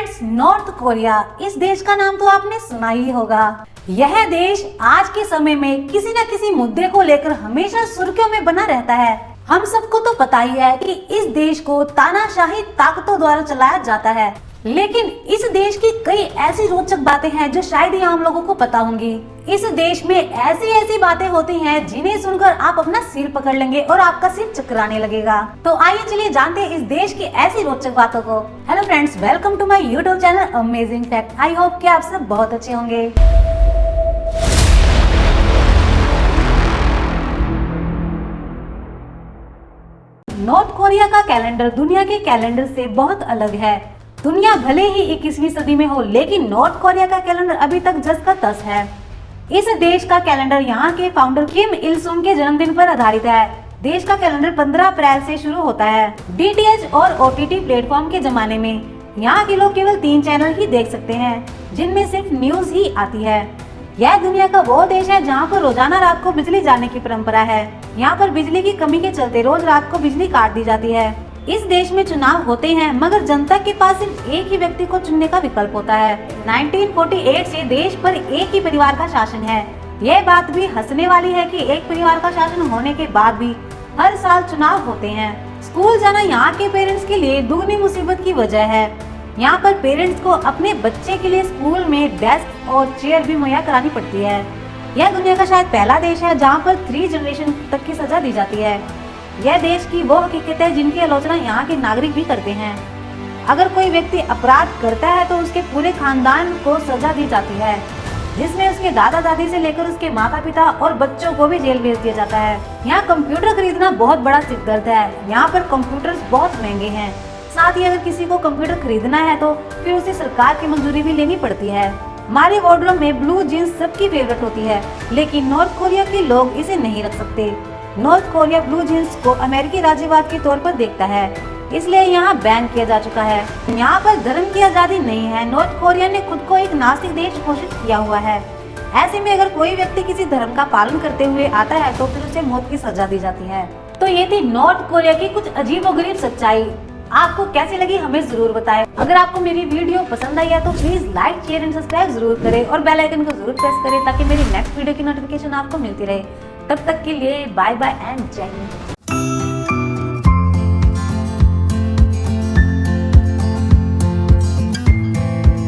Friends, north Korea, इस देश का नाम तो आपने सुना ही होगा। यह देश आज के समय में किसी न किसी मुद्दे को लेकर हमेशा सुर्खियों में बना रहता है। हम सबको तो पता ही है कि इस देश को तानाशाही ताकतों द्वारा चलाया जाता है, लेकिन इस देश की कई ऐसी रोचक बातें हैं जो शायद ही आम लोगों को पता होंगी। इस देश में ऐसी ऐसी बातें होती हैं जिन्हें सुनकर आप अपना सिर पकड़ लेंगे और आपका सिर चकराने लगेगा। तो आइए चलिए जानते हैं इस देश की ऐसी रोचक बातों को। Hello friends, welcome to my YouTube channel amazing fact. I hope कि आप सब बहुत अच्छे होंगे। नॉर्थ कोरिया का कैलेंडर दुनिया के कैलेंडर से बहुत अलग है। दुनिया भले ही 21वीं सदी में हो, लेकिन नॉर्थ कोरिया का कैलेंडर अभी तक जस का तस है। इस देश का कैलेंडर यहाँ के फाउंडर किम इल सुंग के जन्मदिन पर आधारित है। देश का कैलेंडर 15 अप्रैल से शुरू होता है। डीटीएच और ओटीटी प्लेटफॉर्म के जमाने में यहाँ के लोग केवल 3 चैनल ही देख सकते हैं, जिनमें सिर्फ न्यूज ही आती है। यह दुनिया का वो देश है जहाँ पर रोजाना रात को बिजली जाने की परंपरा है। यहाँ पर बिजली की कमी के चलते रोज रात को बिजली काट दी जाती है। इस देश में चुनाव होते हैं, मगर जनता के पास सिर्फ एक ही व्यक्ति को चुनने का विकल्प होता है। 1948 से देश पर एक ही परिवार का शासन है। यह बात भी हंसने वाली है कि एक परिवार का शासन होने के बाद भी हर साल चुनाव होते हैं। स्कूल जाना यहाँ के पेरेंट्स के लिए दुगनी मुसीबत की वजह है। यहाँ पर पेरेंट्स को अपने बच्चे के लिए स्कूल में डेस्क और चेयर भी मुहैया करानी पड़ती है। यह दुनिया का शायद पहला देश है जहाँ पर 3 जनरेशन तक की सजा दी जाती है। यह देश की वो हकीकत है जिनकी आलोचना यहाँ के नागरिक भी करते हैं। अगर कोई व्यक्ति अपराध करता है तो उसके पूरे खानदान को सजा दी जाती है, जिसमें उसके दादा दादी से लेकर उसके माता पिता और बच्चों को भी जेल भेज दिया जाता है। यहाँ कंप्यूटर खरीदना बहुत बड़ा सिरदर्द है। यहाँ पर कंप्यूटर्स बहुत महंगे हैं। साथ ही अगर किसी को कंप्यूटर खरीदना है तो फिर उसे सरकार की मंजूरी भी लेनी पड़ती है। हमारे वार्डरोब में ब्लू जीन्स सबकी फेवरेट होती है, लेकिन नॉर्थ कोरिया के लोग इसे नहीं रख सकते। नॉर्थ कोरिया ब्लू जीन्स को अमेरिकी राज्यवाद के तौर पर देखता है, इसलिए यहाँ बैन किया जा चुका है। यहाँ पर धर्म की आजादी नहीं है। नॉर्थ कोरिया ने खुद को एक नास्तिक देश घोषित किया हुआ है। ऐसे में अगर कोई व्यक्ति किसी धर्म का पालन करते हुए आता है तो फिर उसे मौत की सजा दी जाती है। तो ये थी नॉर्थ कोरिया की कुछ अजीबोगरीब सच्चाई। आपको कैसी लगी हमें जरूर बताएं। अगर आपको मेरी वीडियो पसंद आई है तो please like, share and subscribe जरूर करें और बेल आइकन को जरूर प्रेस करें ताकि मेरी नेक्स्ट वीडियो की नोटिफिकेशन आपको मिलती रहे। तब तक के लिए बाय बाय एंड जय हिंद।